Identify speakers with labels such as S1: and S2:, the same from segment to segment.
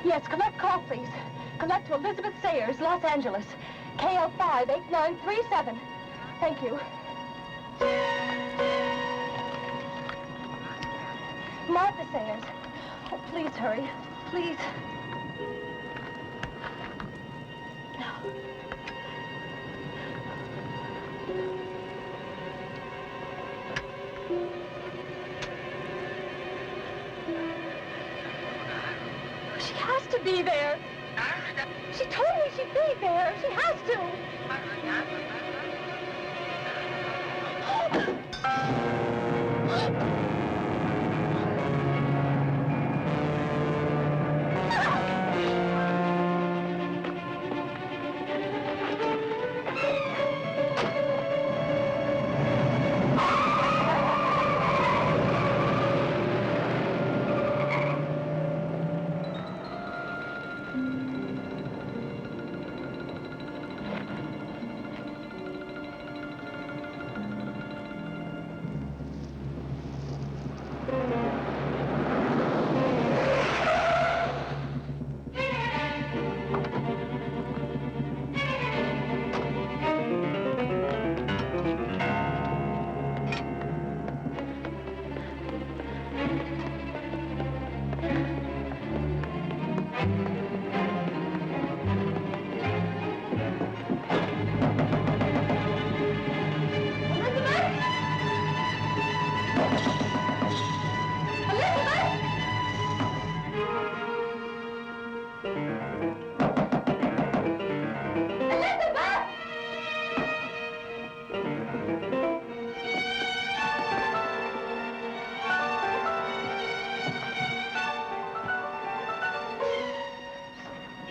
S1: Yes, collect call, please. Collect to Elizabeth Sayers, Los Angeles. KL58937. Thank you. Martha Sayers. Oh, please hurry. Please. She has to be there. She told me she'd be there. She has to.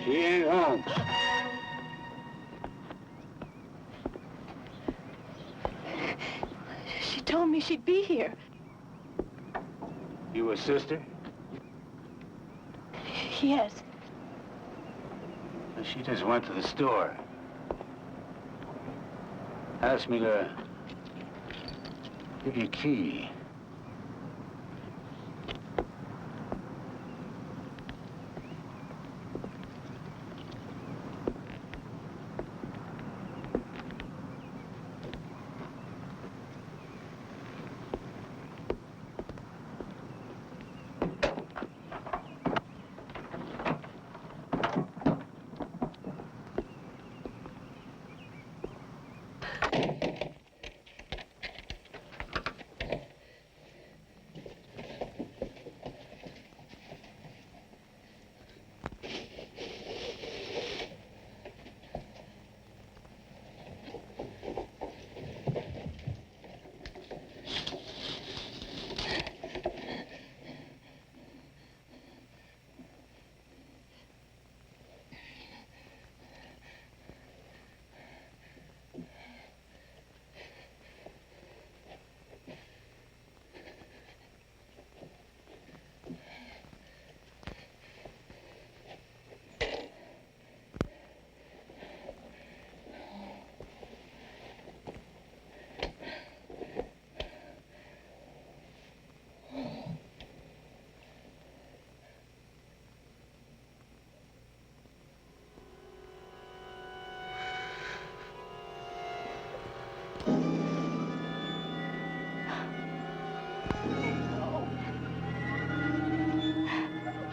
S2: She ain't home.
S1: She told me she'd be here.
S2: You a sister?
S1: Yes.
S2: She just went to the store. Asked me to give you a key.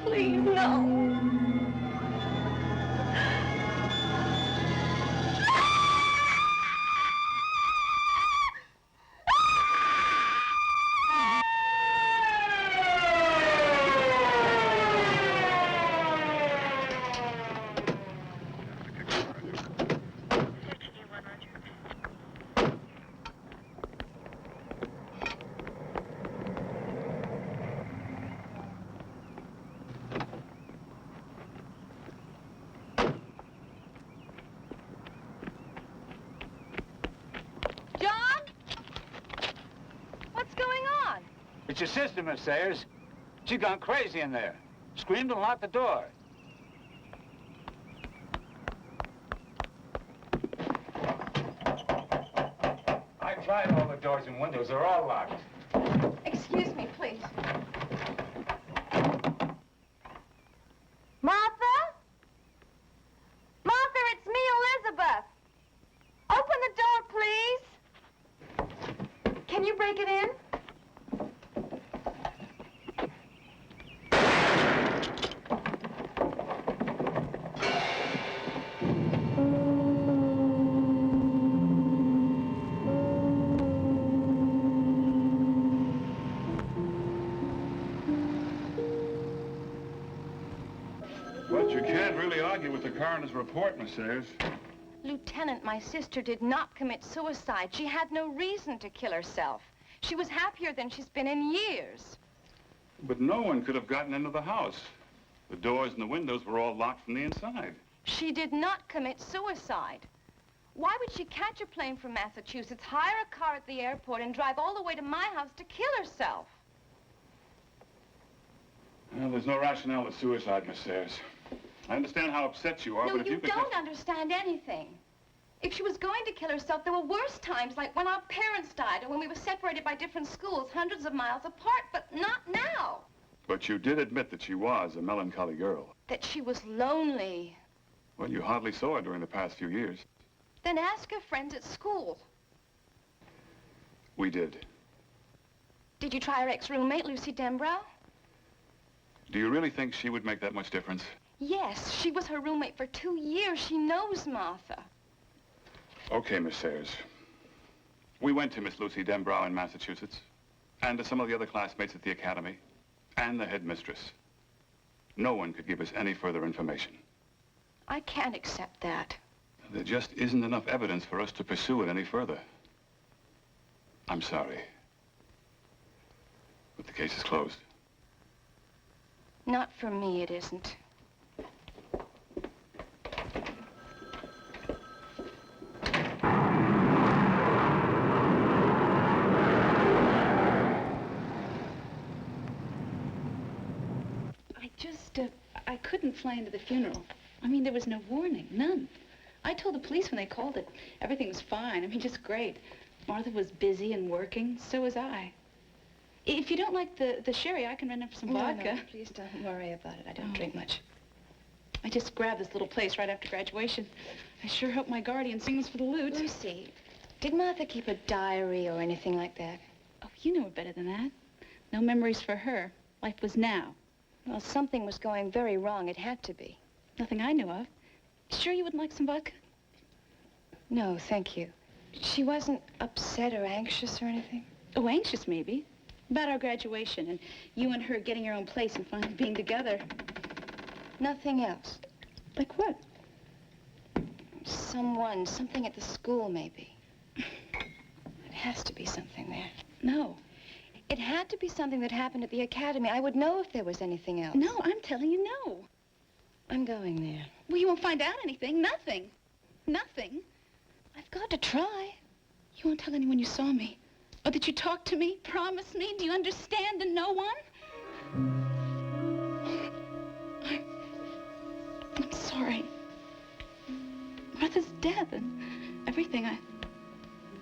S1: Please, no.
S2: It's your sister, Miss Sayers. She gone crazy in there. Screamed and locked the door. I tried all the doors and windows. They're all locked.
S1: Excuse me, please. Martha! Can you break it in?
S3: But you can't really argue with the coroner's report, Miss Sayers.
S1: Lieutenant, my sister did not commit suicide. She had no reason to kill herself. She was happier than she's been in years.
S3: But no one could have gotten into the house. The doors and the windows were all locked from the inside.
S1: She did not commit suicide. Why would she catch a plane from Massachusetts, hire a car at the airport, and drive all the way to my house to kill herself?
S3: Well, there's no rationale to suicide, Miss Sayers. I understand how upset you are,
S1: No,
S3: but if you
S1: you
S3: could
S1: don't
S3: just...
S1: understand anything. If she was going to kill herself, there were worse times, like when our parents died or when we were separated by different schools, hundreds of miles apart, but not now.
S3: But you did admit that she was a melancholy girl.
S1: That she was lonely.
S3: Well, you hardly saw her during the past few years.
S1: Then ask her friends at school.
S3: We did.
S1: Did you try her ex-roommate, Lucy Dembrow?
S3: Do you really think she would make that much difference?
S1: Yes, she was her roommate for 2 years. She knows Martha.
S3: Okay, Miss Sayers. We went to Miss Lucy Dembrow in Massachusetts, and to some of the other classmates at the academy, and the headmistress. No one could give us any further information.
S1: I can't accept that.
S3: There just isn't enough evidence for us to pursue it any further. I'm sorry. But the case is closed.
S1: Not for me, it isn't.
S4: I couldn't fly into the funeral. I mean, there was no warning, none. I told the police when they called it. Everything was fine. I mean, just great. Martha was busy and working. So was I. If you don't like the sherry, I can run up some vodka.
S1: No, please don't worry about it. I don't drink much.
S4: I just grabbed this little place right after graduation. I sure hope my guardian sings for the loot.
S1: Lucy, did Martha keep a diary or anything like that?
S4: Oh, you know her better than that. No memories for her. Life was now.
S1: Well, something was going very wrong. It had to be.
S4: Nothing I knew of. Sure you wouldn't like some vodka?
S1: No, thank you. She wasn't upset or anxious or anything?
S4: Oh, anxious maybe. About our graduation and you and her getting your own place and finally being together.
S1: Nothing else?
S4: Like what?
S1: Something at the school, maybe. It has to be something there.
S4: No.
S1: It had to be something that happened at the academy. I would know if there was anything else.
S4: No, I'm telling you no.
S1: I'm going there.
S4: Well, you won't find out anything. Nothing. Nothing.
S1: I've got to try.
S4: You won't tell anyone you saw me? Or that you talked to me? Promise me? Do you understand? And no one? I'm sorry. Martha's dead and everything.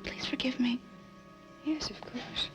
S4: Please forgive me.
S1: Yes, of course.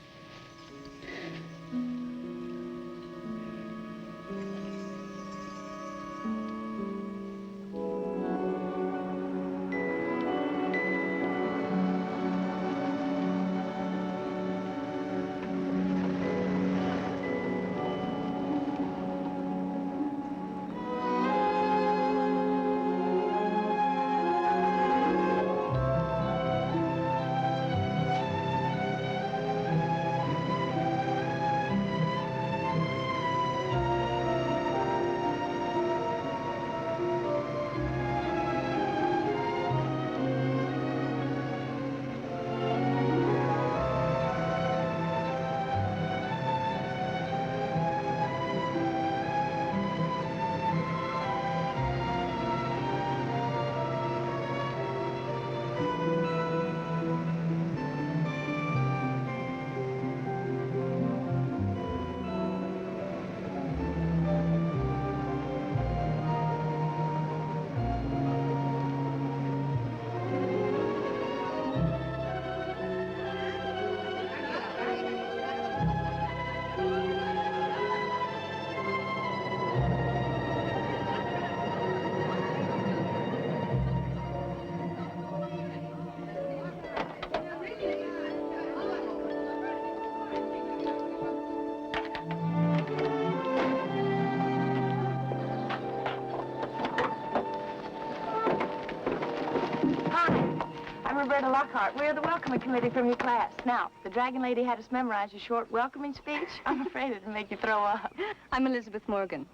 S5: Lockhart. We're the welcoming committee from your class. Now, the Dragon Lady had us memorize a short welcoming speech. I'm afraid it'll make you throw up.
S6: I'm Elizabeth Morgan.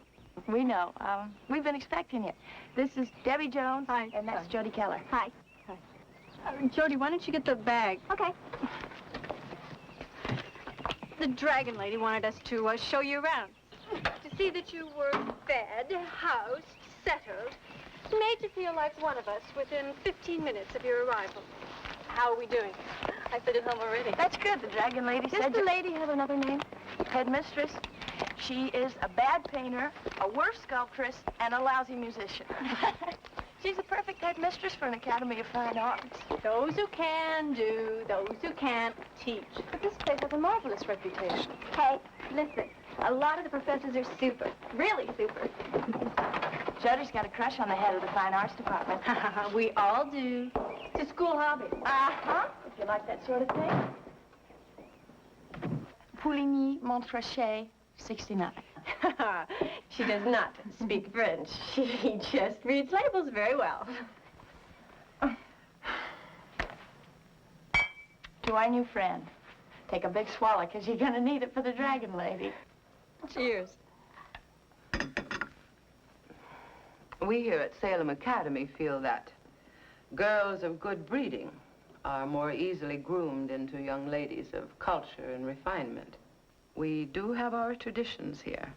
S5: We know. We've been expecting you. This is Debbie Jones.
S6: Hi.
S5: And that's Jody Keller.
S6: Hi. Jody, why don't you get the bag?
S5: Okay.
S6: The Dragon Lady wanted us to show you around. To see that you were fed, housed, settled, made to feel like one of us within 15 minutes of your arrival. How are we doing? I fit at home already.
S5: That's good. The Dragon Lady said...
S6: Does the lady have another name?
S5: Headmistress. She is a bad painter, a worse sculptress, and a lousy musician. She's a perfect headmistress for an Academy of Fine Arts.
S6: Those who can do, those who can't teach. But this place has a marvelous reputation.
S1: Hey, listen. A lot of the professors are super. Really super.
S5: Jody's got a crush on the head of the Fine Arts Department.
S6: We all do. It's a school hobby.
S5: Uh-huh. If you like that sort of thing. Pouligny, Montrachet, 69.
S6: She does not speak French. She just reads labels very well.
S5: To our new friend. Take a big swallow, because you're going to need it for the Dragon Lady.
S6: Cheers.
S7: We here at Salem Academy feel that girls of good breeding are more easily groomed into young ladies of culture and refinement. We do have our traditions here.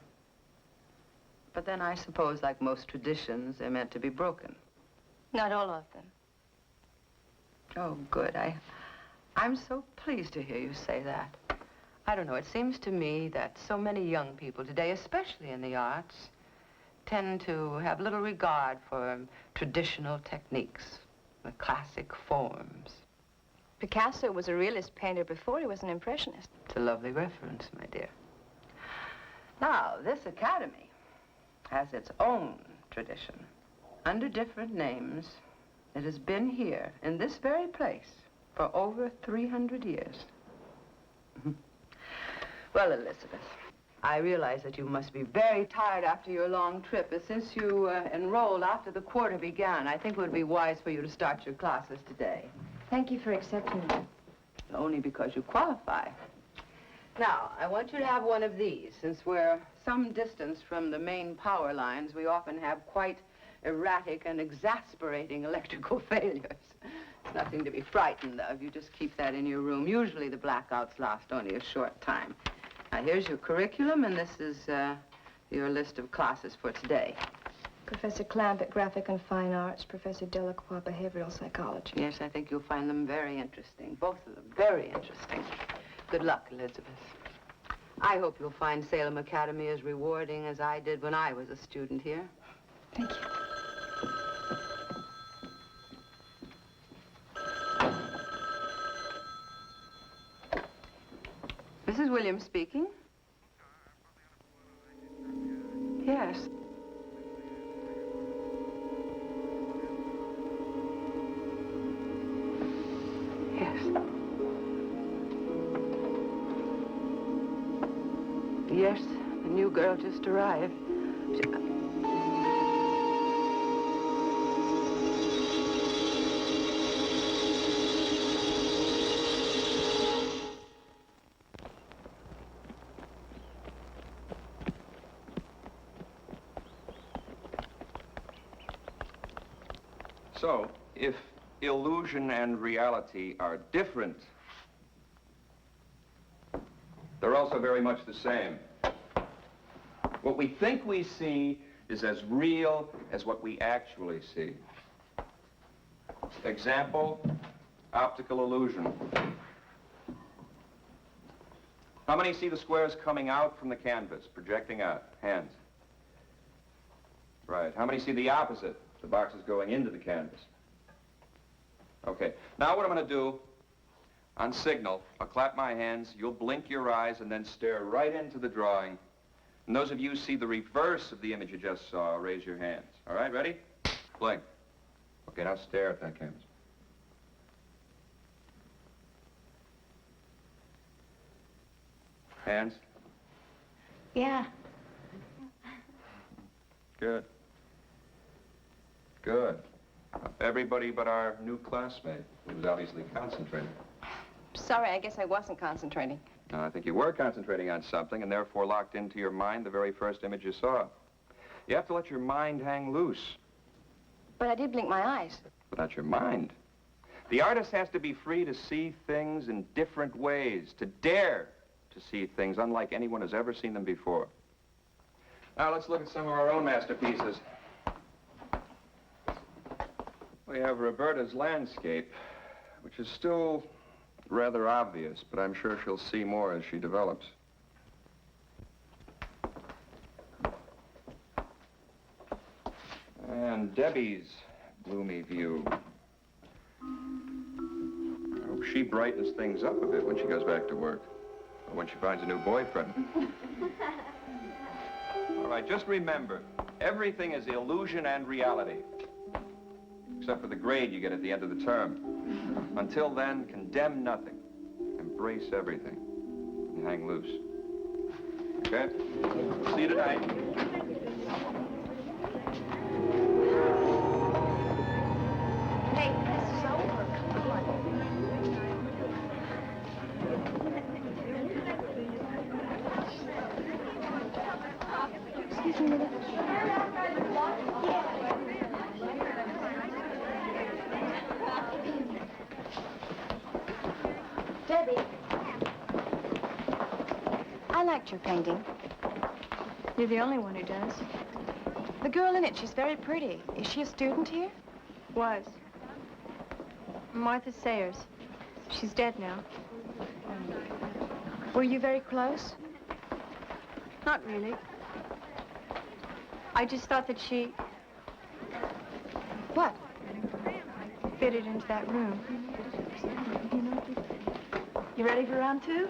S7: But then I suppose, like most traditions, they're meant to be broken.
S6: Not all of them.
S7: Oh, good. I'm so pleased to hear you say that. I don't know, it seems to me that so many young people today, especially in the arts, tend to have little regard for traditional techniques, the classic forms.
S1: Picasso was a realist painter before he was an impressionist.
S7: It's a lovely reference, my dear. Now, this academy has its own tradition. Under different names, it has been here, in this very place, for over 300 years. Well, Elizabeth, I realize that you must be very tired after your long trip, but since you enrolled after the quarter began, I think it would be wise for you to start your classes today.
S1: Thank you for accepting me.
S7: Only because you qualify. Now, I want you to have one of these. Since we're some distance from the main power lines, we often have quite erratic and exasperating electrical failures. It's nothing to be frightened of. You just keep that in your room. Usually the blackouts last only a short time. Now, here's your curriculum, and this is your list of classes for today.
S1: Professor Clamp at Graphic and Fine Arts, Professor Delacroix, Behavioral Psychology.
S7: Yes, I think you'll find them very interesting. Both of them very interesting. Good luck, Elizabeth. I hope you'll find Salem Academy as rewarding as I did when I was a student here.
S1: Thank you.
S7: Mrs. Williams speaking. Yes. Yes. Yes, the new girl just arrived.
S8: So, if illusion and reality are different, they're also very much the same. What we think we see is as real as what we actually see. Example, optical illusion. How many see the squares coming out from the canvas, projecting out? Hands. Right. How many see the opposite? The boxes going into the canvas. Okay, now what I'm going to do, on signal, I'll clap my hands, you'll blink your eyes, and then stare right into the drawing. And those of you who see the reverse of the image you just saw, raise your hands. All right, ready? Blink. Okay, now stare at that canvas. Hands?
S1: Yeah.
S8: Good. Good. Everybody but our new classmate, who was obviously concentrating.
S1: Sorry, I guess I wasn't concentrating.
S8: No, I think you were concentrating on something and therefore locked into your mind the very first image you saw. You have to let your mind hang loose.
S1: But I did blink my eyes.
S8: But that's your mind. The artist has to be free to see things in different ways, to dare to see things unlike anyone has ever seen them before. Now let's look at some of our own masterpieces. We have Roberta's landscape, which is still rather obvious, but I'm sure she'll see more as she develops. And Debbie's gloomy view. I hope she brightens things up a bit when she goes back to work, or when she finds a new boyfriend. All right, just remember, everything is illusion and reality, except for the grade you get at the end of the term. Until then, condemn nothing, embrace everything, and hang loose. Okay? See you tonight.
S5: Hey, this is over. Come on.
S1: Excuse me a minute. Debbie. I liked your painting.
S6: You're the only one who does.
S1: The girl in it, she's very pretty. Is she a student here?
S6: Was. Martha Sayers. She's dead now.
S1: Were you very close?
S6: Not really. I just thought that she
S1: What?
S6: fitted into that room. You know?
S5: You ready for round two?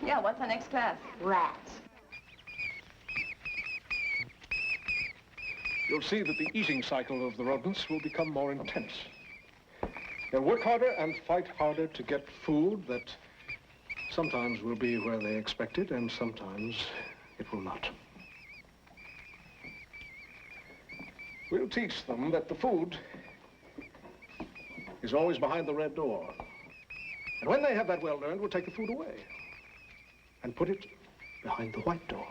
S1: Yeah, what's our next class?
S5: Rats.
S9: You'll see that the eating cycle of the rodents will become more intense. They'll work harder and fight harder to get food that sometimes will be where they expect it and sometimes it will not. We'll teach them that the food is always behind the red door. And when they have that well learned, we'll take the food away and put it behind the white door.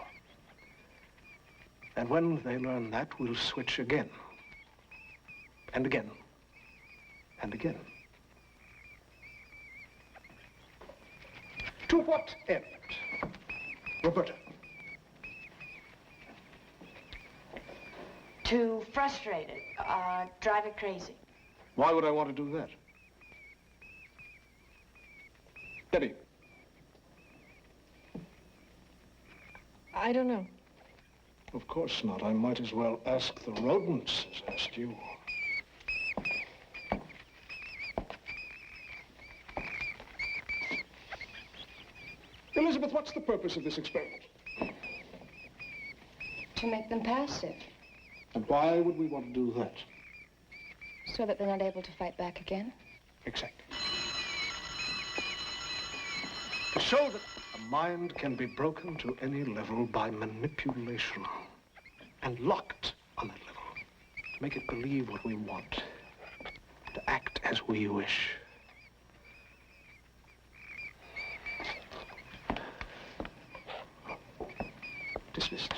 S9: And when they learn that, we'll switch again, and again, and again. To what end, Roberta?
S5: To frustrate it, drive it crazy.
S9: Why would I want to do that? Debbie.
S6: I don't know.
S9: Of course not. I might as well ask the rodents as ask you. Elizabeth, what's the purpose of this experiment?
S1: To make them passive,
S9: And why would we want to do that?
S1: so that they're not able to fight back again.
S9: Exactly. To show that a mind can be broken to any level by manipulation and locked on that level. To make it believe what we want. To act as we wish. Dismissed.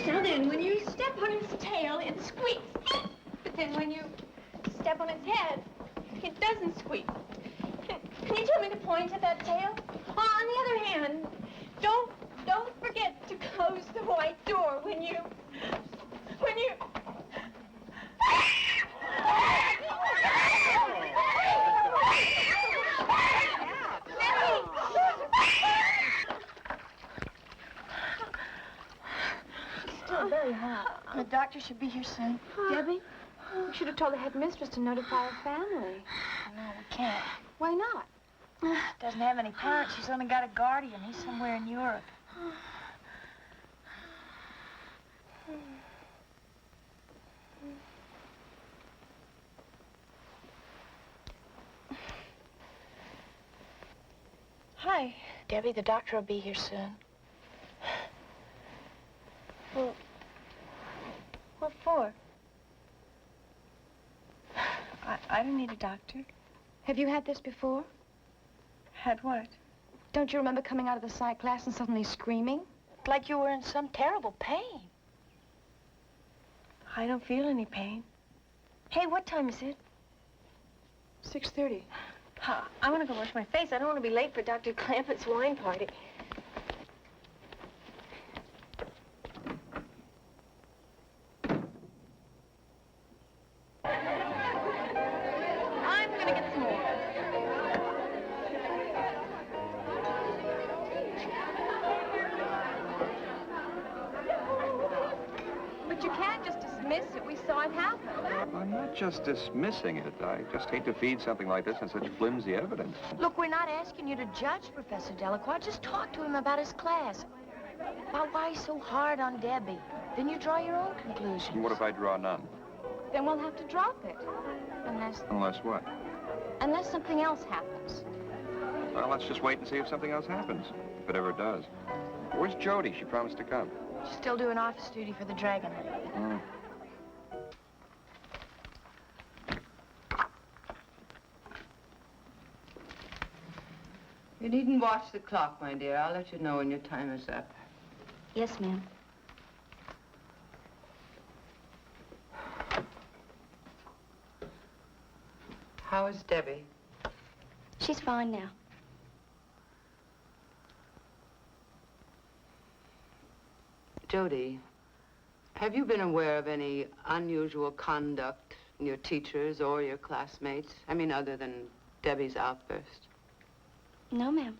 S6: Now then, when you step on its tail, it squeaks. But then when you step on its head, it doesn't squeak. Can you tell me to point at that tail? On the other hand, don't forget to close the white door when you...
S5: Still very hot. The doctor should be here soon.
S6: Debbie, we should have told the headmistress to notify her family.
S5: No, we can't.
S6: Why not?
S5: Doesn't have any parents. She's only got a guardian. He's somewhere in Europe.
S6: Hi.
S5: Debbie, the doctor will be here soon. Well, what for? I don't need a doctor.
S1: Have you had this before?
S5: Had what?
S1: Don't you remember coming out of the psych class and suddenly screaming?
S5: Like you were in some terrible pain. I don't feel any pain. Hey, what time is it?
S6: 6:30. I want to go wash my face. I don't want to be late for Dr. Clampett's wine party.
S1: I'm gonna get some more. But you can't just dismiss it. We saw it happen.
S8: I'm not just dismissing it. I just hate to feed something like this on such flimsy evidence.
S5: Look, we're not asking you to judge Professor Delacroix. Just talk to him about his class. About why he's so hard on Debbie. Then you draw your own conclusions.
S8: And what if I draw none?
S1: Then we'll have to drop it.
S8: Unless what?
S1: Unless something else happens.
S8: Well, let's just wait and see if something else happens. If it ever does. Where's Jody? She promised to come.
S5: She's still doing office duty for the Dragon Lady.
S8: Hmm.
S7: You needn't watch the clock, my dear. I'll let you know when your time is up.
S1: Yes, ma'am.
S7: How is Debbie?
S1: She's fine now.
S7: Jody, have you been aware of any unusual conduct in your teachers or your classmates? I mean, other than Debbie's outburst.
S1: No, ma'am.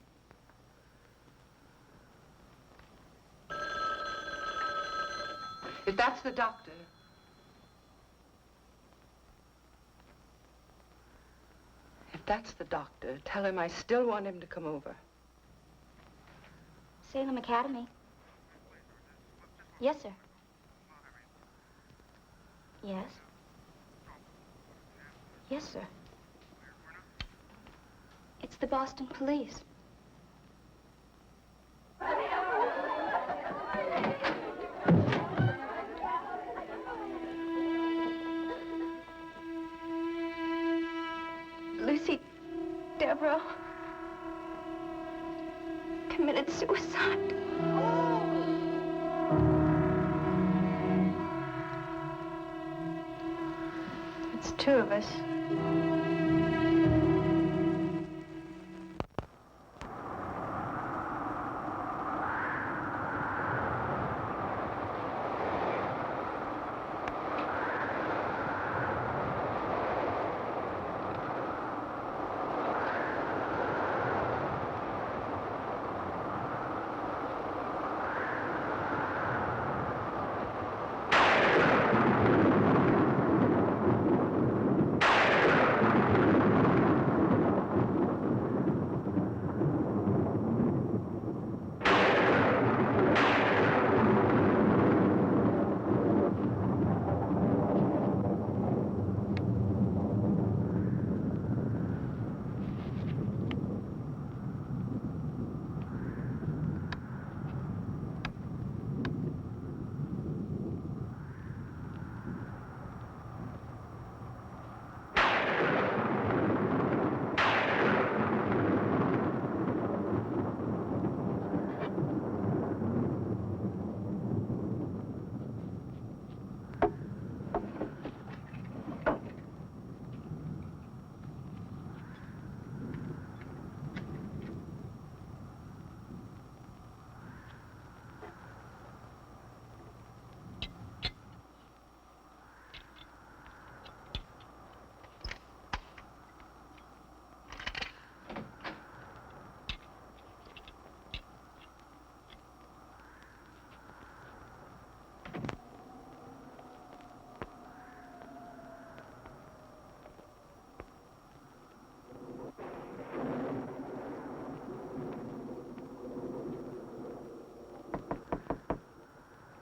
S7: If that's the doctor. If that's the doctor, tell him I still want him to come over.
S1: Salem Academy. Yes, sir. Yes. Yes, sir. It's the Boston Police. Lucy Devereaux committed suicide.
S5: It's two of us.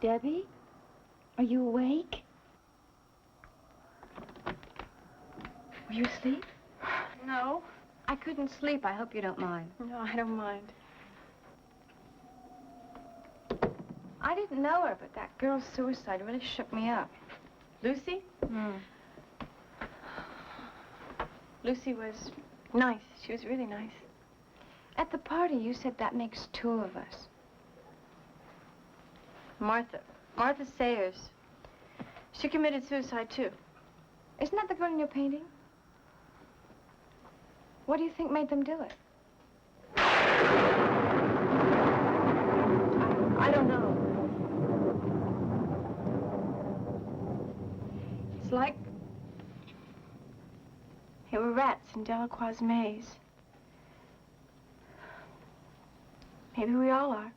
S1: Debbie, are you awake? Were you asleep?
S6: No.
S1: I couldn't sleep. I hope you don't mind.
S6: No, I don't mind.
S1: I didn't know her, but that girl's suicide really shook me up.
S5: Lucy? Lucy was nice. She was really nice.
S1: At the party, you said that makes two of us.
S5: Martha. Martha Sayers. She committed suicide, too.
S1: Isn't that the girl in your painting? What do you think made them do it?
S5: I don't know. It's like they were rats in Delacroix's maze. Maybe we all are.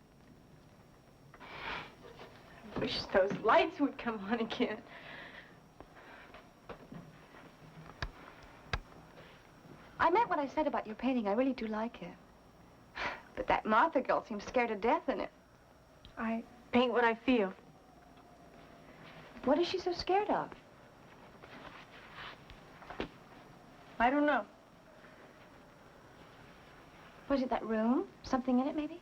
S5: I wish those lights would come on again.
S1: I meant what I said about your painting. I really do like it. But that Martha girl seems scared to death in it.
S5: I paint what I feel.
S1: What is she so scared of?
S5: I don't know.
S1: Was it that room? Something in it, maybe?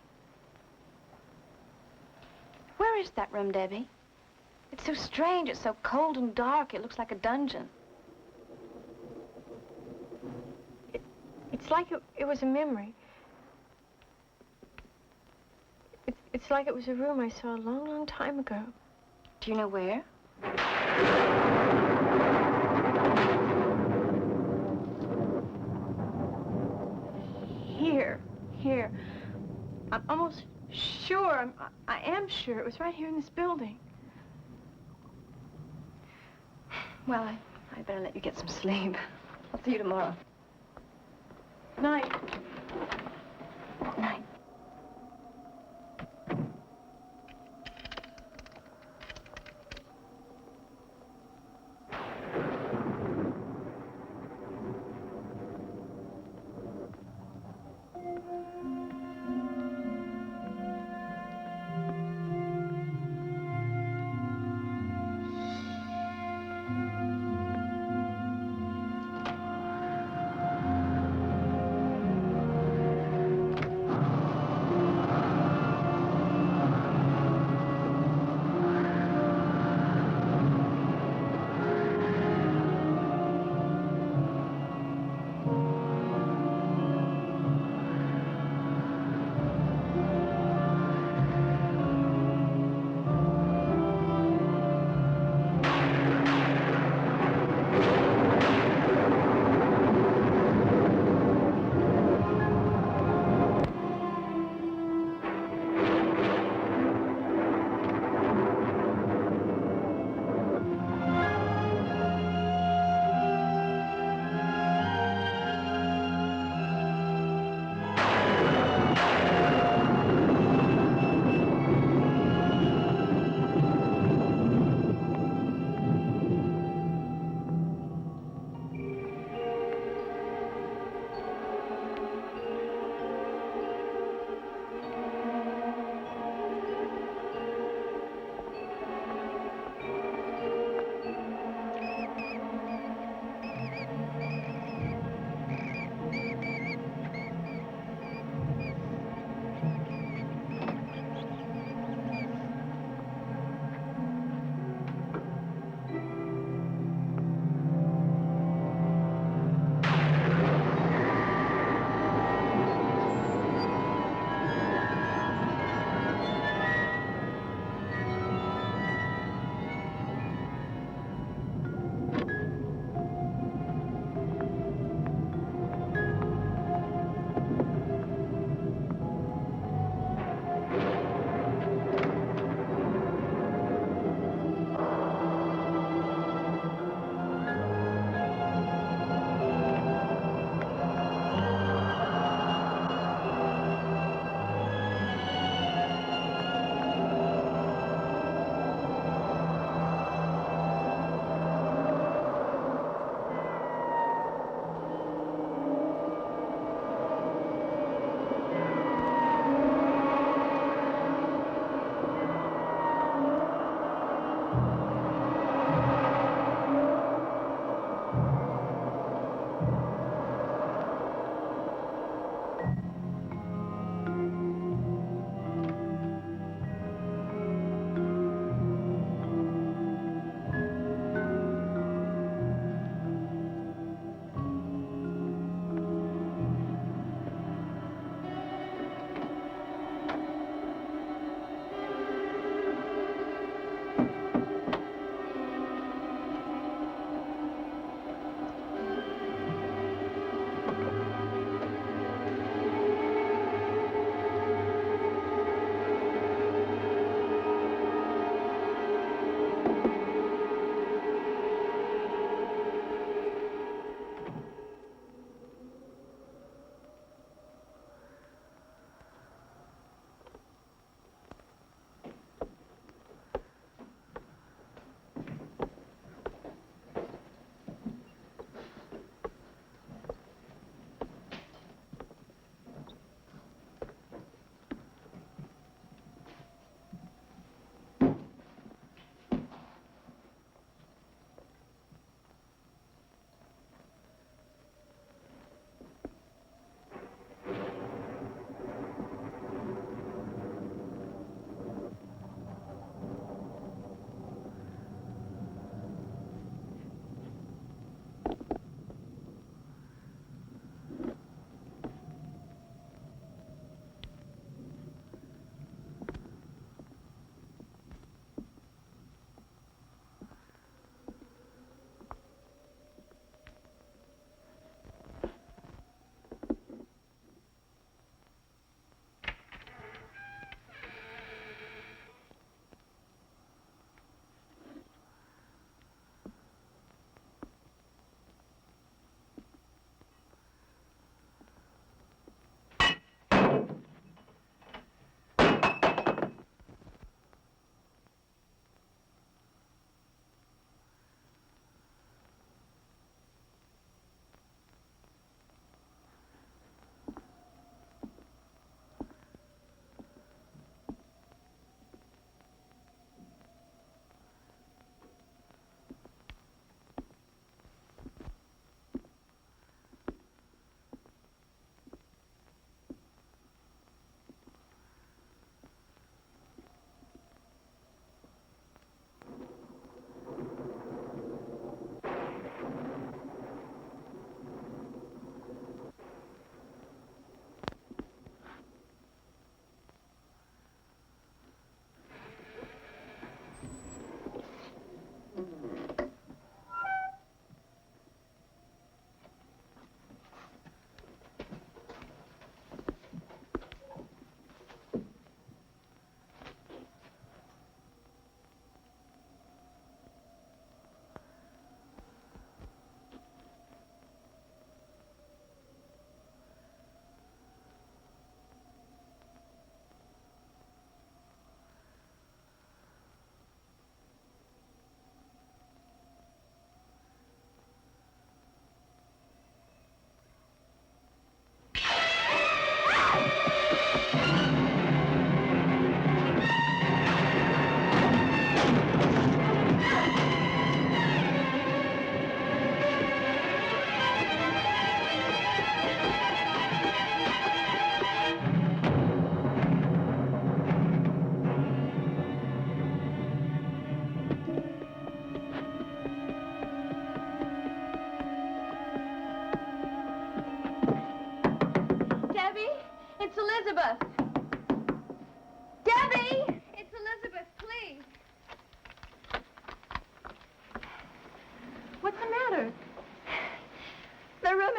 S1: Where is that room, Debbie? It's so strange. It's so cold and dark. It looks like a dungeon.
S5: It's like it was a memory. It's like it was a room I saw a long, long time ago.
S1: Do you know where?
S5: Here. I'm almost sure, I am sure it was right here in this building.
S1: Well, I'd better let you get some sleep. I'll see you tomorrow.
S5: Night.
S1: Night.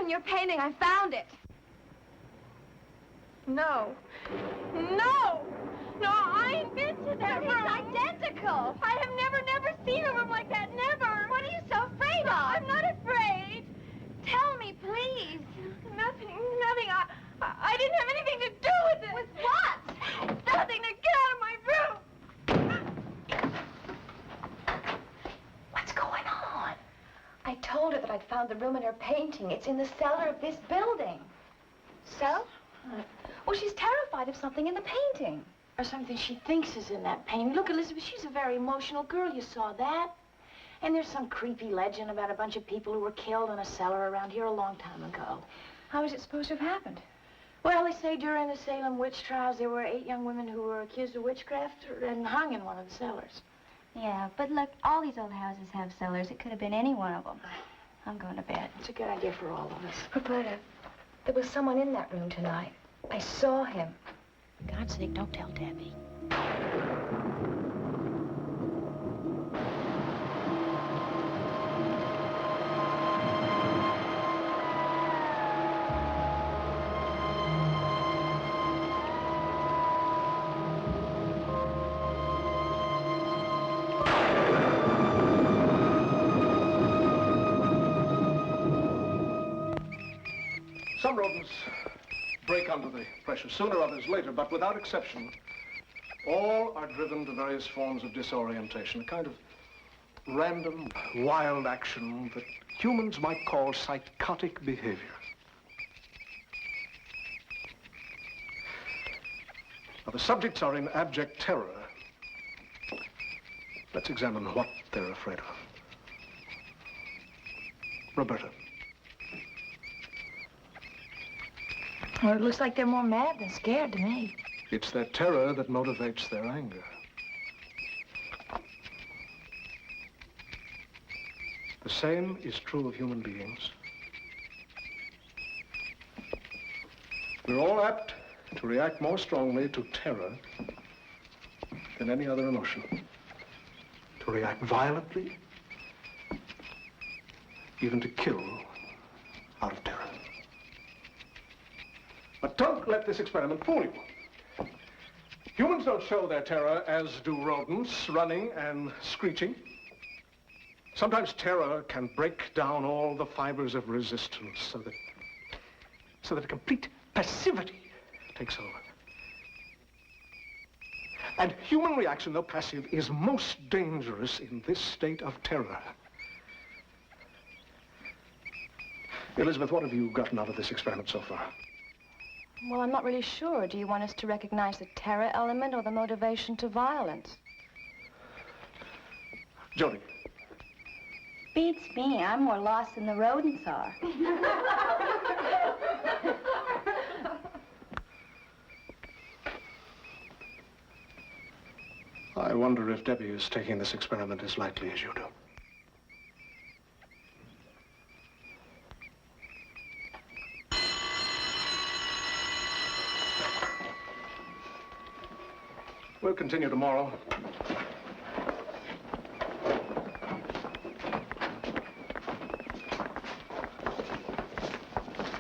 S1: in your painting. I found it.
S5: No. No! No, I invented that room.
S1: It's identical.
S5: I have never seen a room like that. Never.
S1: What are you so afraid of?
S5: I'm not afraid.
S1: Tell me, please.
S5: Nothing. I didn't have anything to do with it.
S1: With what?
S5: Nothing. Now get out of my room.
S1: What's going on? I told her that I'd found the room in her painting. It's in the cellar of this building. So? Well, she's terrified of something in the painting.
S5: Or something she thinks is in that painting. Look, Elizabeth, she's a very emotional girl. You saw that. And there's some creepy legend about a bunch of people who were killed in a cellar around here a long time ago.
S1: How is it supposed to have happened?
S5: Well, they say during the Salem witch trials, there were 8 young women who were accused of witchcraft and hung in one of the cellars.
S10: Yeah, but look, all these old houses have cellars. It could have been any one of them. I'm going to bed.
S5: It's a good idea for all of us.
S1: Roberta, there was someone in that room tonight. I saw him.
S5: For God's sake, don't tell Debbie.
S9: Some rodents break under the pressure, sooner others later, but without exception, all are driven to various forms of disorientation, a kind of random, wild action that humans might call psychotic behavior. Now, the subjects are in abject terror. Let's examine what they're afraid of. Roberta.
S5: Well, it looks like they're more mad than scared to me.
S9: It's their terror that motivates their anger. The same is true of human beings. We're all apt to react more strongly to terror than any other emotion. To react violently, even to kill out of terror. But don't let this experiment fool you. Humans don't show their terror as do rodents, running and screeching. Sometimes terror can break down all the fibers of resistance so that a complete passivity takes over. And human reaction, though passive, is most dangerous in this state of terror. Elizabeth, what have you gotten out of this experiment so far?
S1: Well, I'm not really sure. Do you want us to recognize the terror element or the motivation to violence?
S9: Jody.
S10: Beats me. I'm more lost than the rodents are.
S9: I wonder if Debbie is taking this experiment as lightly as you do. We'll continue tomorrow.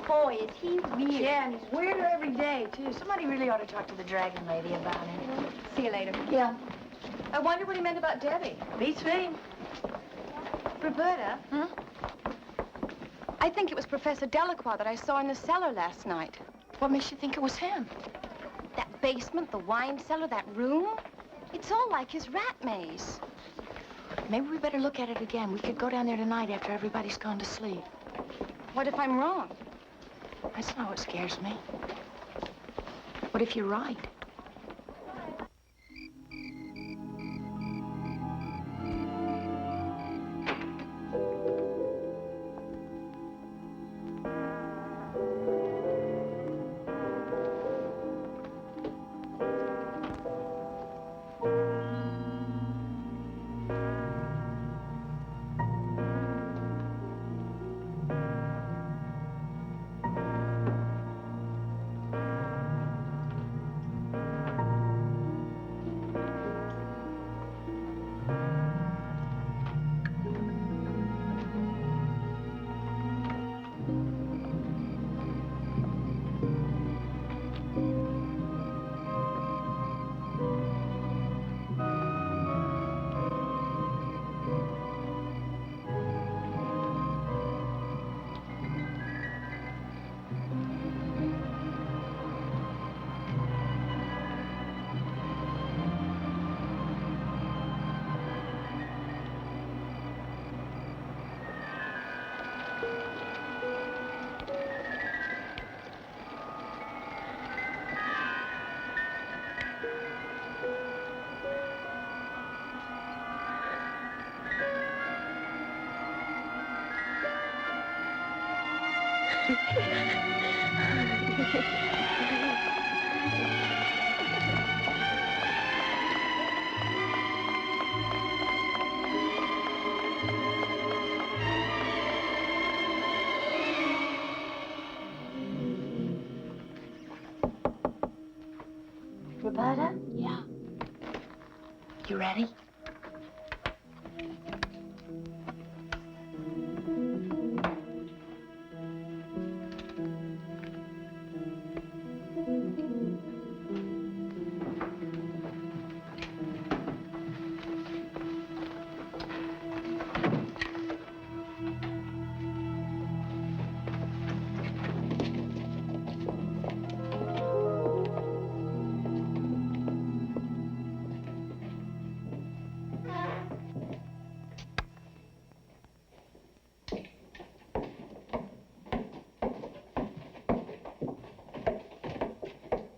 S10: Boy, is he weird.
S5: Yeah, and he's weirder every day, too. Somebody really ought to talk to the dragon lady about him.
S1: See you later.
S5: Yeah.
S1: I wonder what he meant about Debbie.
S5: Beats me.
S1: Roberta? I think it was Professor Delacroix that I saw in the cellar last night.
S5: What makes you think it was him?
S1: That basement, the wine cellar, that room. It's all like his rat maze.
S5: Maybe we better look at it again. We could go down there tonight after everybody's gone to sleep.
S1: What if I'm wrong?
S5: That's not what scares me. What if you're right?
S1: Roberta?
S5: Yeah.
S1: You ready?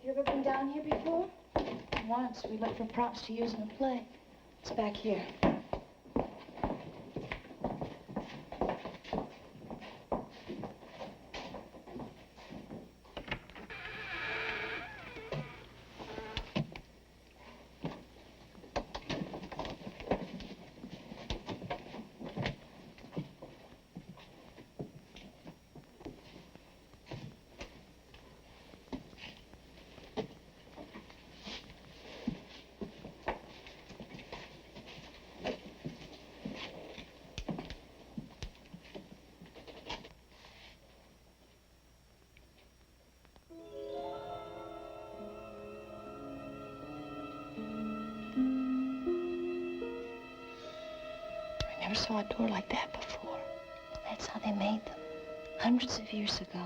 S1: You ever been down here before? Once. We looked for props to use in a play. It's back here. I never saw a door like that before. That's how they made them, hundreds of years ago.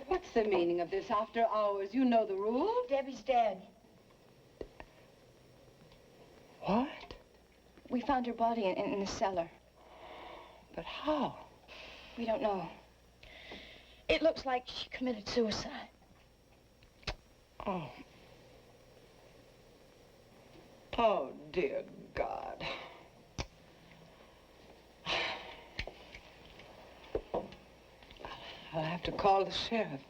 S7: What's the meaning of this after hours? You know the rule.
S1: Debbie's dead.
S7: What?
S1: We found her body in the cellar.
S7: But how?
S1: We don't know. It looks like she committed suicide.
S7: Oh. Oh, dear God. I'll have to call the sheriff.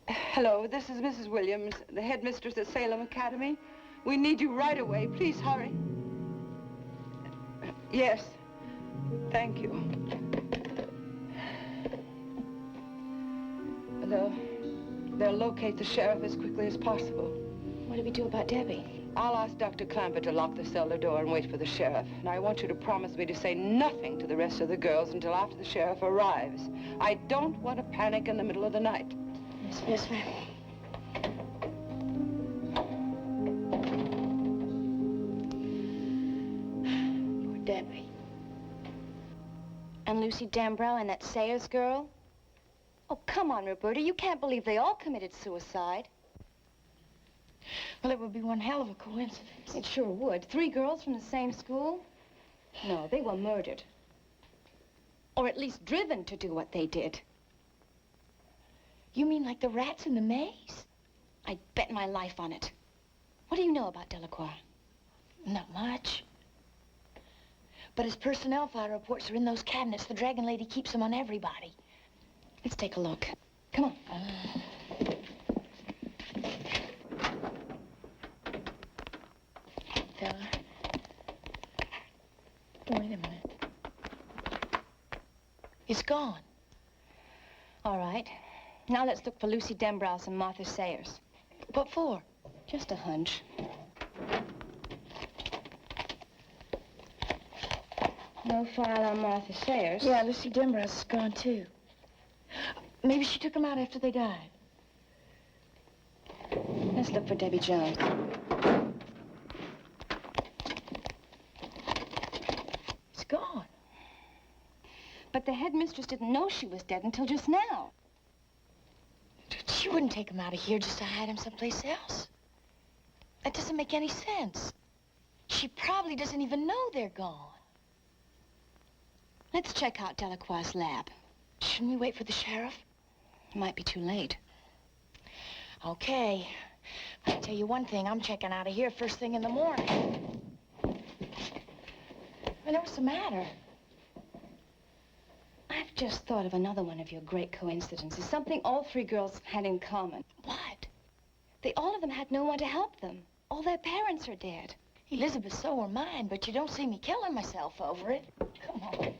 S7: Hello, this is Mrs. Williams, the headmistress at Salem Academy. We need you right away. Please hurry. Yes. Thank you. They'll locate the sheriff as quickly as possible.
S1: What do we do about Debbie?
S7: I'll ask Dr. Clampett to lock the cellar door and wait for the sheriff. And I want you to promise me to say nothing to the rest of the girls until after the sheriff arrives. I don't want to panic in the middle of the night.
S1: Yes, ma'am. Poor Debbie. And Lucy Dambrow and that Sayers girl? Oh, come on, Roberta. You can't believe they all committed suicide. Well, it would be one hell of a coincidence. It sure would. 3 girls from the same school? No, they were murdered. Or at least driven to do what they did. You mean like the rats in the maze? I'd bet my life on it. What do you know about Delacroix? Not much. But his personnel file reports are in those cabinets. The Dragon Lady keeps them on everybody. Let's take a look. Come on. Fella. Wait a minute. It's gone. All right. Now let's look for Lucy Dembrowse and Martha Sayers. What for? Just a hunch. No file on Martha Sayers. Yeah, Lucy Dembrowse is gone, too. Maybe she took them out after they died. Let's look for Debbie Jones. It's gone. But the headmistress didn't know she was dead until just now. She wouldn't take them out of here just to hide them someplace else. That doesn't make any sense. She probably doesn't even know they're gone. Let's check out Delacroix's lab. Shouldn't we wait for the sheriff? It might be too late. Okay. I'll tell you one thing. I'm checking out of here first thing in the morning. Well, what's the matter? I've just thought of another one of your great coincidences. Something all three girls had in common. What? They all of them had no one to help them. All their parents are dead. Elizabeth, so were mine, but you don't see me killing myself over it. Come on.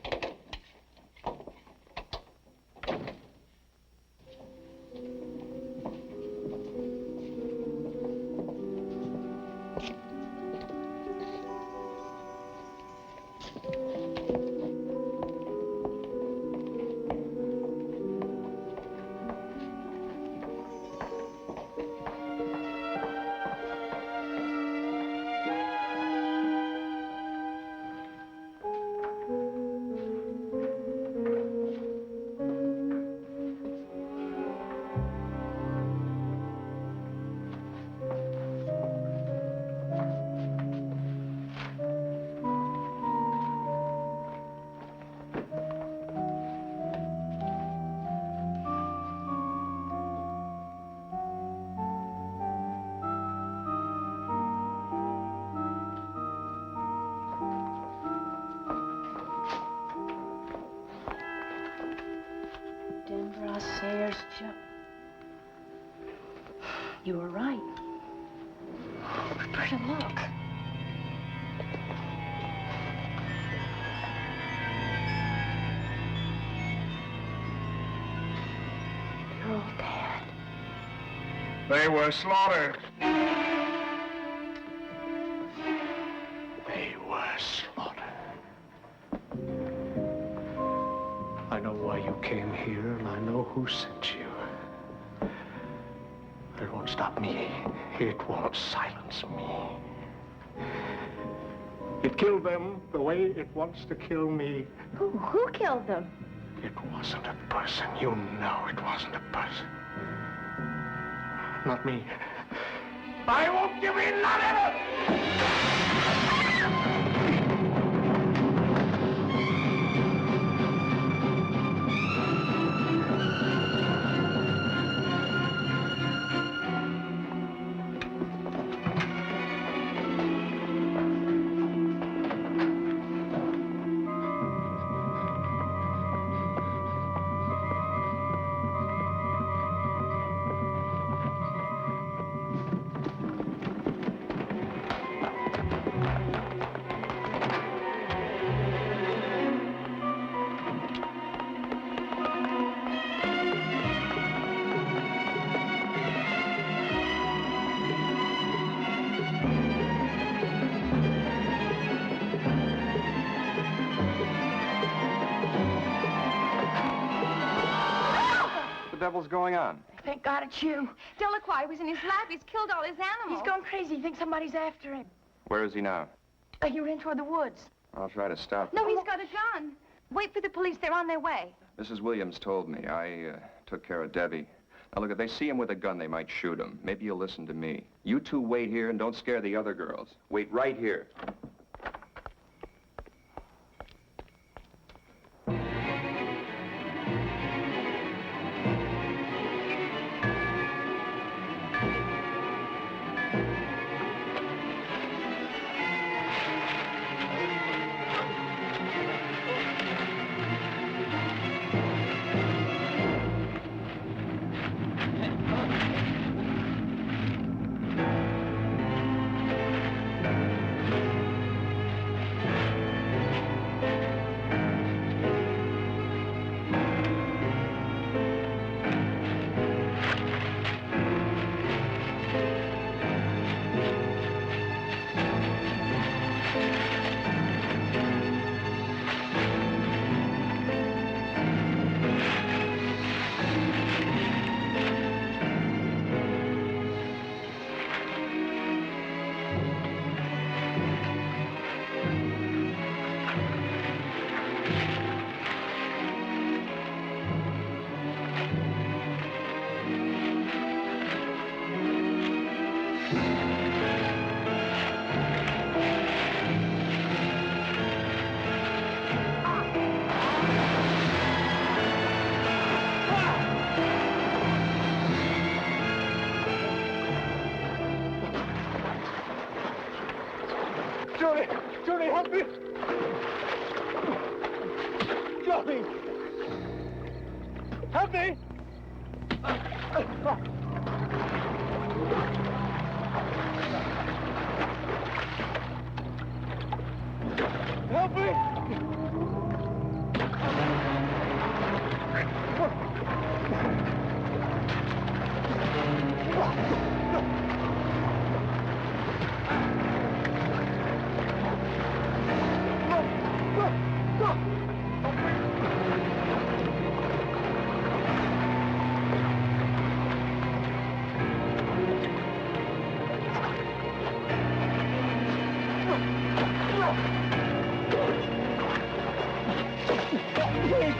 S1: Sayers, you were right. Roberta, look. They're all dead.
S9: They were slaughtered. They were slaughtered. I know why you came here, and I know who sent you. But it won't stop me. It won't silence me. It killed them the way it wants to kill me.
S1: Who killed them?
S9: It wasn't a person. You know it wasn't a person. Not me. I won't give in, not ever!
S8: What the devil's going on?
S5: Thank God it's you. Delacroix was in his lab. He's killed all his animals. He's gone crazy. He thinks somebody's after him.
S8: Where is he now?
S5: He ran toward the woods.
S8: I'll try to stop him.
S5: No, he's got a gun. Wait for the police. They're on their way.
S8: Mrs. Williams told me. I took care of Debbie. Now, look, if they see him with a gun, they might shoot him. Maybe you'll listen to me. You two wait here and don't scare the other girls. Wait right here.
S9: Help me! Johnny! Help me! Help me!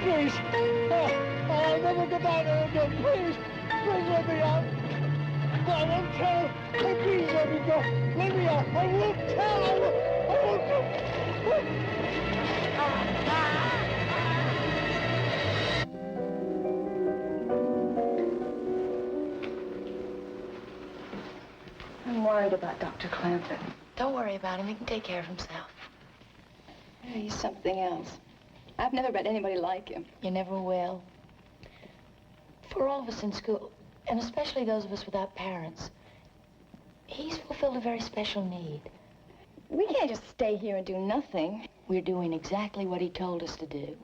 S9: Please! I'll never get out there again, please! Please let me out! I won't tell! Please let me go! Let me out! I won't tell! I won't...
S1: I'm worried about Dr. Clampett.
S5: Don't worry about him. He can take care of himself.
S1: He's something else. I've never met anybody like him.
S5: You never will. For all of us in school, and especially those of us without parents, he's fulfilled a very special need.
S1: We can't just stay here and do nothing.
S5: We're doing exactly what he told us to do.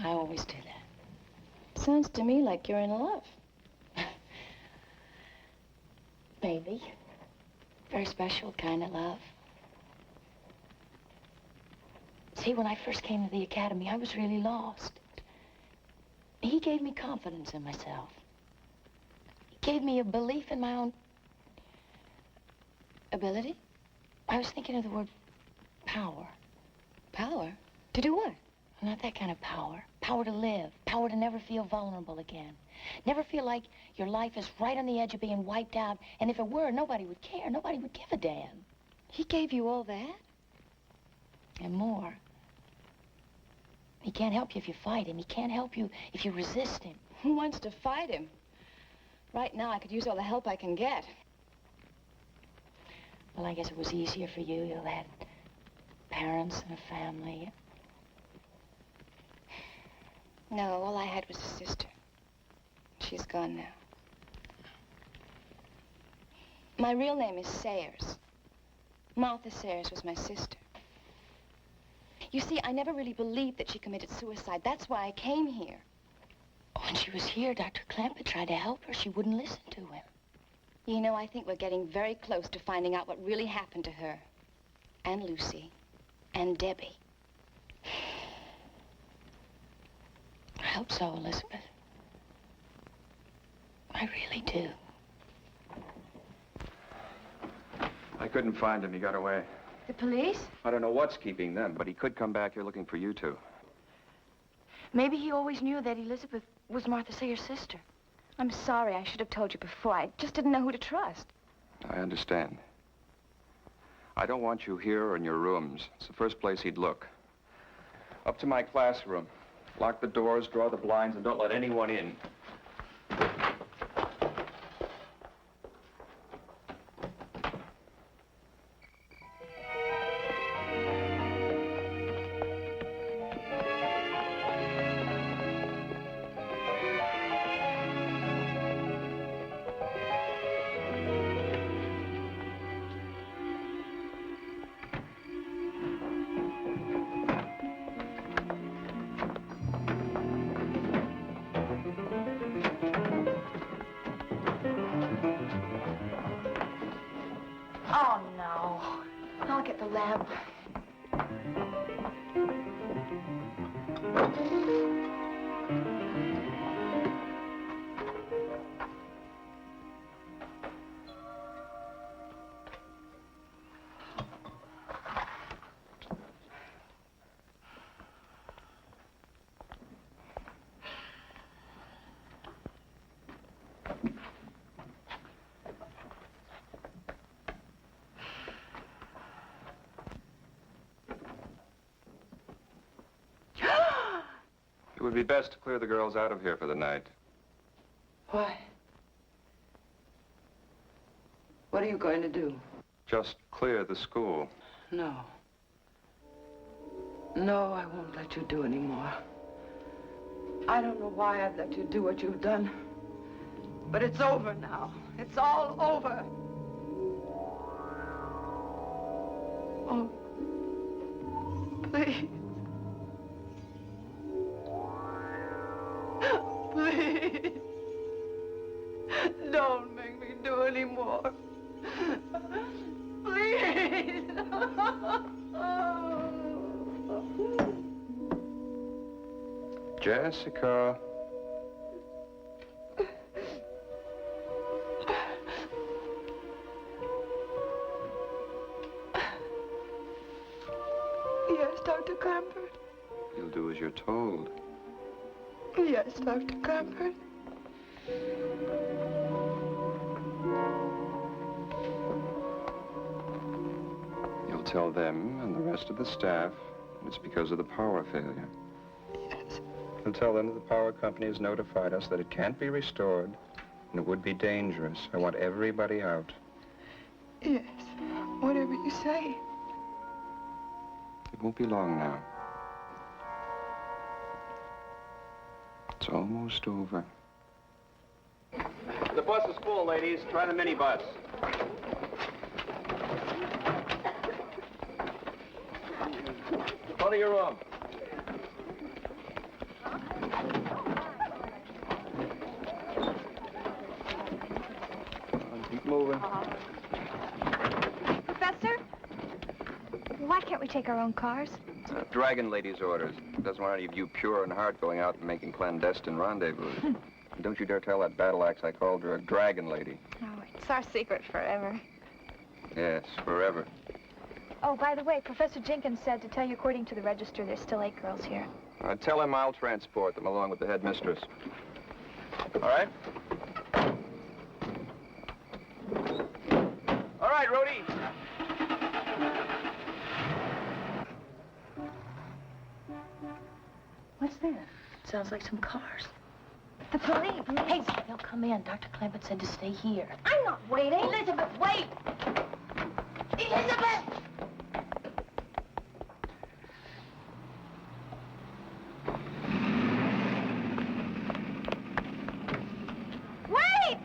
S5: I always do that.
S1: Sounds to me like you're in love.
S5: Maybe. Very special kind of love. See, when I first came to the academy, I was really lost. He gave me confidence in myself. He gave me a belief in my own ability. I was thinking of the word power.
S1: Power? To do what?
S5: Not that kind of power. Power to live. Power to never feel vulnerable again. Never feel like your life is right on the edge of being wiped out, and if it were, nobody would care. Nobody would give a damn.
S1: He gave you all that?
S5: And more. He can't help you if you fight him. He can't help you if you resist him.
S1: Who wants to fight him? Right now, I could use all the help I can get.
S5: Well, I guess it was easier for you. You had parents and a family.
S1: No, all I had was a sister. She's gone now. My real name is Sayers. Martha Sayers was my sister. You see, I never really believed that she committed suicide. That's why I came here.
S5: When she was here, Dr. Clampett tried to help her. She wouldn't listen to him.
S1: You know, I think we're getting very close to finding out what really happened to her. And Lucy. And Debbie.
S5: I hope so, Elizabeth. I really do.
S8: I couldn't find him. He got away.
S1: The police?
S8: I don't know what's keeping them, but he could come back here looking for you two.
S5: Maybe he always knew that Elizabeth was Martha Sayers' sister.
S1: I'm sorry. I should have told you before. I just didn't know who to trust.
S8: I understand. I don't want you here or in your rooms. It's the first place he'd look. Up to my classroom. Lock the doors, draw the blinds, and don't let anyone in.
S1: Oh, no. I'll get the lamp.
S8: It would be best to clear the girls out of here for the night.
S7: Why? What are you going to do?
S8: Just clear the school.
S7: No. No, I won't let you do any more. I don't know why I've let you do what you've done. But it's over now. It's all over. Oh, please. Please. Don't make me do any more. Please.
S8: Jessica.
S7: Yes, Dr. Clamford.
S8: You'll do as you're told.
S7: Yes, Dr. Clamford.
S8: You'll tell them and the rest of the staff it's because of the power failure.
S7: Yes.
S8: You'll tell them that the power company has notified us that it can't be restored and it would be dangerous. I want everybody out.
S7: Yes. Whatever you say.
S8: It won't be long now. It's almost over.
S11: The bus is full, ladies. Try the minibus. Go to your room.
S8: Keep moving.
S10: Professor? Why can't we take our own cars?
S8: Dragon Lady's orders. Doesn't want any of you pure in heart going out and making clandestine rendezvous. Don't you dare tell that battle axe I called her a Dragon Lady.
S10: Oh, it's our secret forever.
S8: Yes, forever.
S10: Oh, by the way, Professor Jenkins said to tell you according to the register there's still 8 girls here.
S8: Tell him I'll transport them along with the headmistress. All right?
S11: All right, Rhodey.
S5: What's that? Sounds like some cars.
S10: The police.
S5: Hey, they'll come in. Dr. Clamford said to stay here.
S10: I'm not waiting.
S5: Elizabeth, wait! Elizabeth!
S10: Wait!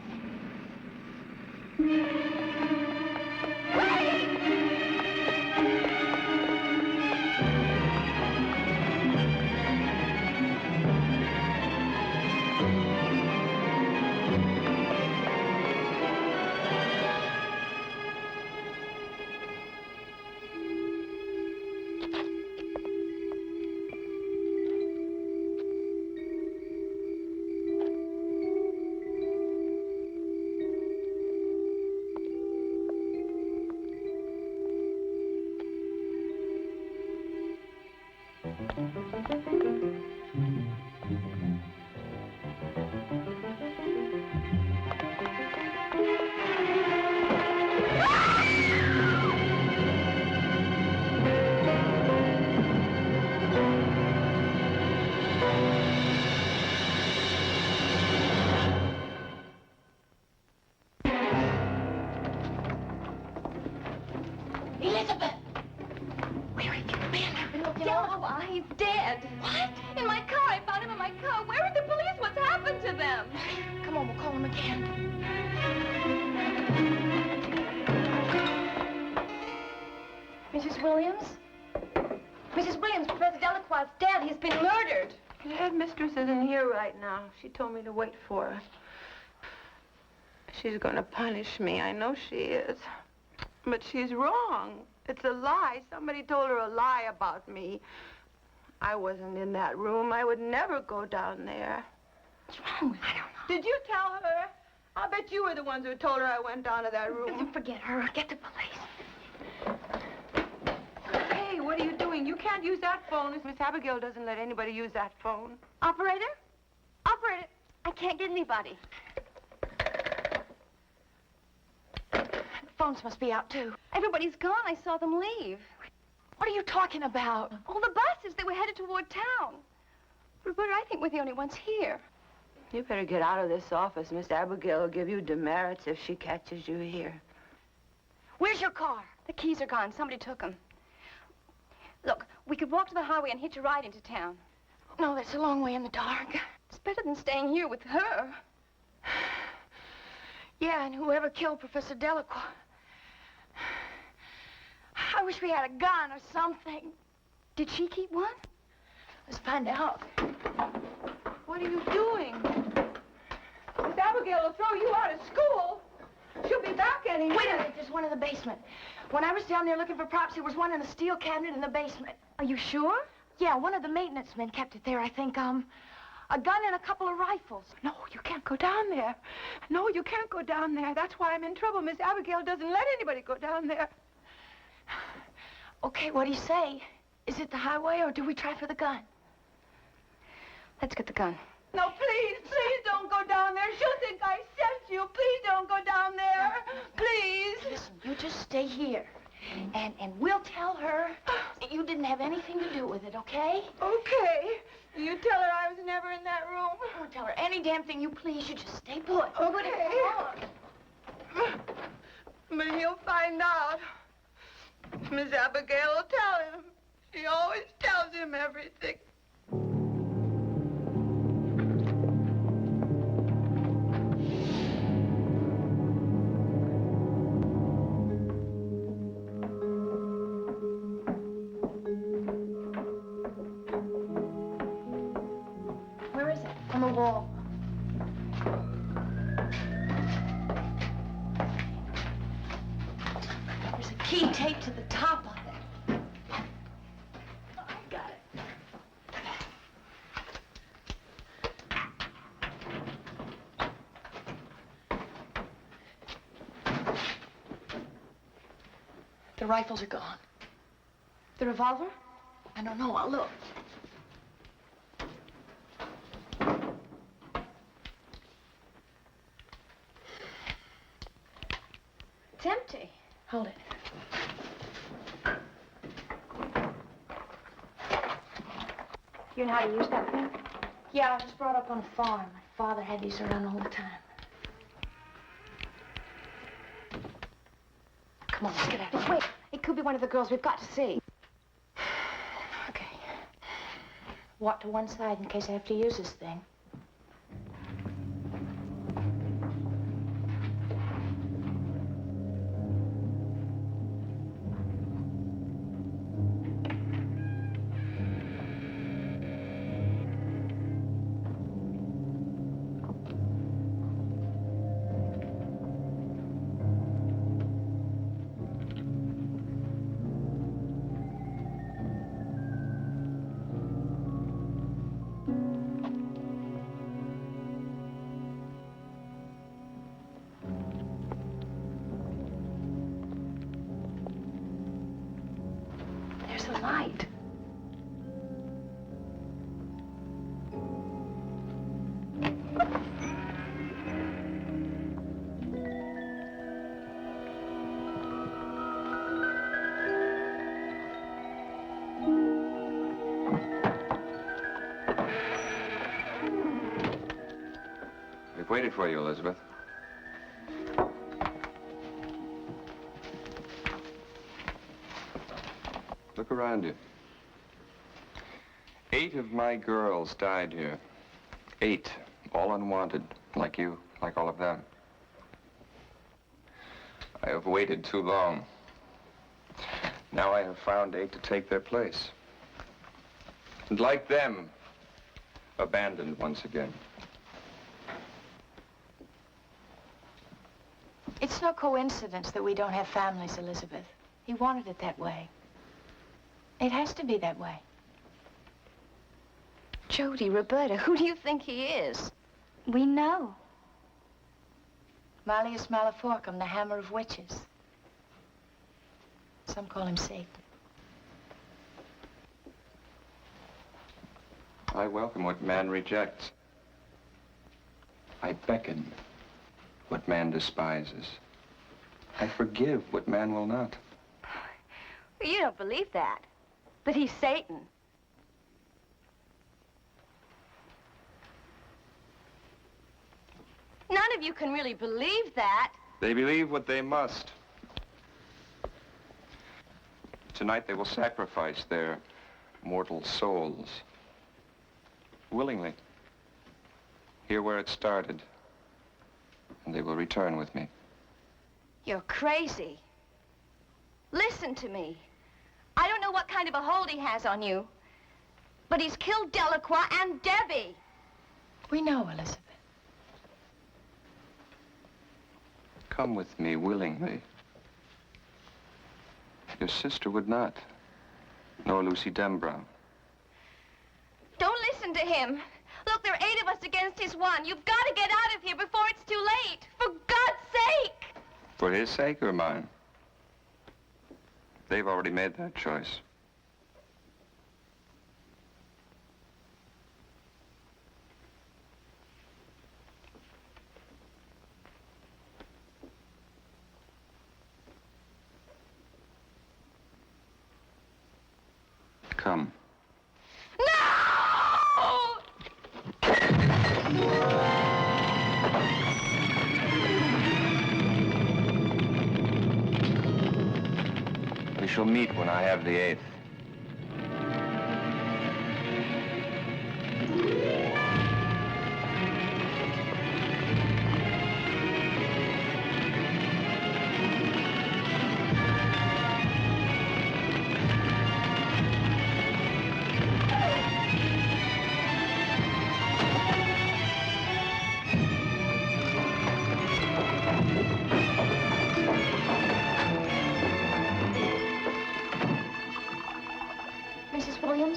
S5: Elizabeth!
S10: Oh, he's dead. What? In my car. I found him in my car. Where are the police? What's happened to them?
S5: Come on, we'll call him again.
S10: Mrs. Williams? Mrs. Williams, Professor Delacroix's dead. He's been murdered.
S7: The headmistress isn't here right now. She told me to wait for her. She's going to punish me. I know she is. But she's wrong. It's a lie. Somebody told her a lie about me. I wasn't in that room. I would never go down there.
S10: What's wrong with her? I don't know.
S7: Did you tell her? I'll bet you were the ones who told her I went down to that room.
S10: Forget her. Get the police.
S7: Hey, what are you doing? You can't use that phone. Miss Abigail doesn't let anybody use that phone.
S10: Operator? Operator, I can't get anybody.
S5: Phones must be out, too.
S10: Everybody's gone. I saw them leave.
S5: What are you talking about?
S10: Oh, the buses. They were headed toward town. Roberta, I think we're the only ones here.
S7: You better get out of this office. Miss Abigail will give you demerits if she catches you here.
S10: Where's your car? The keys are gone. Somebody took them. Look, we could walk to the highway and hitch a ride into town.
S5: No, that's a long way in the dark.
S10: It's better than staying here with her.
S5: Yeah, and whoever killed Professor Delacroix. I wish we had a gun or something.
S10: Did she keep one?
S5: Let's find out.
S7: What are you doing? Miss Abigail will throw you out of school. She'll be back any minute.
S5: Wait a minute, there's one in the basement. When I was down there looking for props, there was one in a steel cabinet in the basement.
S10: Are you sure?
S5: Yeah, one of the maintenance men kept it there, I think. A gun and a couple of rifles.
S7: No, you can't go down there. No, you can't go down there. That's why I'm in trouble. Miss Abigail doesn't let anybody go down there.
S5: Okay, what do you say? Is it the highway, or do we try for the gun?
S10: Let's get the gun.
S7: No, please, please don't go down there. She'll think I sent you. Please don't go down there. Please.
S5: Listen, you just stay here. And we'll tell her that you didn't have anything to do with it, okay?
S7: Okay. You tell her I was never in that room.
S5: Don't tell her any damn thing you please. You just stay put.
S7: Okay. But he'll find out. Miss Abigail will tell him. She always tells him everything.
S5: Where is it? On the wall. There's a key taped to the top of it. I got it. The rifles are gone.
S10: The revolver?
S5: I don't know. I'll look.
S10: It's empty.
S5: Hold it.
S10: You know how to use that thing?
S5: Yeah, I was brought up on a farm. My father had these around all the time. Come on, let's get out of here.
S10: Wait, it could be one of the girls we've got to see.
S5: Okay. Walk to one side in case I have to use this thing. There's a light.
S8: We've waited for you, Elizabeth. Look around you. 8 of my girls died here. 8, all unwanted, like you, like all of them. I have waited too long. Now I have found 8 to take their place. And like them, abandoned once again.
S5: It's no coincidence that we don't have families, Elizabeth. He wanted it that way. It has to be that way.
S10: Jody, Roberta, who do you think he is? We know.
S5: Malleus Maleficarum, the hammer of witches. Some call him Satan.
S8: I welcome what man rejects. I beckon what man despises. I forgive what man will not.
S10: You don't believe that. That he's Satan. None of you can really believe that.
S8: They believe what they must. tonight they will sacrifice their mortal souls. Willingly. Here where it started. And they will return with me.
S1: You're crazy. Listen to me. I don't know what kind of a hold he has on you, but he's killed Delacroix and Debbie.
S5: We know, Elizabeth.
S8: Come with me willingly. Your sister would not, nor Lucy Dembrow.
S1: Don't listen to him. Look, there are 8 of us against his 1. You've got to get out of here before it's too late. For God's sake!
S8: For his sake or mine? They've already made that choice. Come.
S1: No!
S8: We shall meet when I have the 8th.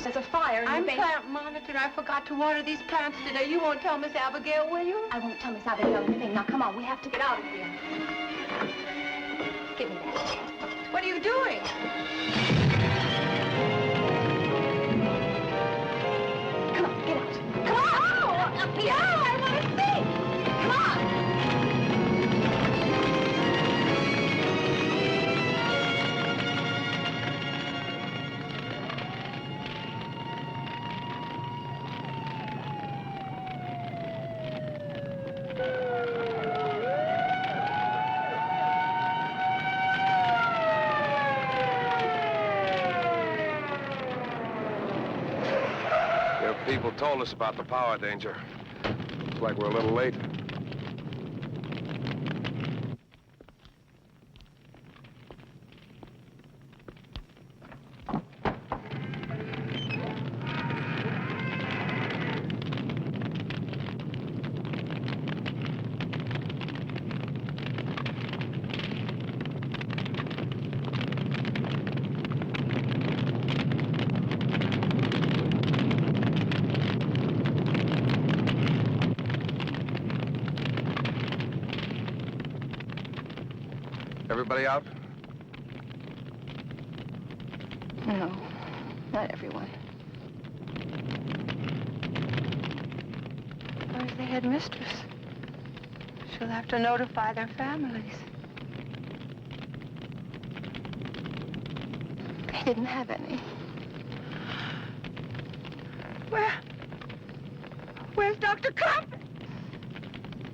S1: There's a fire in
S7: I'm
S1: the
S7: plant monitor. I forgot to water these plants today. You won't tell Miss Abigail, will you?
S1: I won't tell Miss Abigail anything. Now, come on, we have to get out of here. Give me that.
S7: What are you doing?
S1: Come on, get out. Come on! Oh, I want to see! Come on!
S11: People told us about the power danger. Looks like we're a little late. Everybody out?
S1: No, not everyone.
S7: Where's the headmistress? She'll have to notify their families.
S1: They didn't have any.
S7: Where's Dr. Carpenter?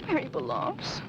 S1: Where he belongs.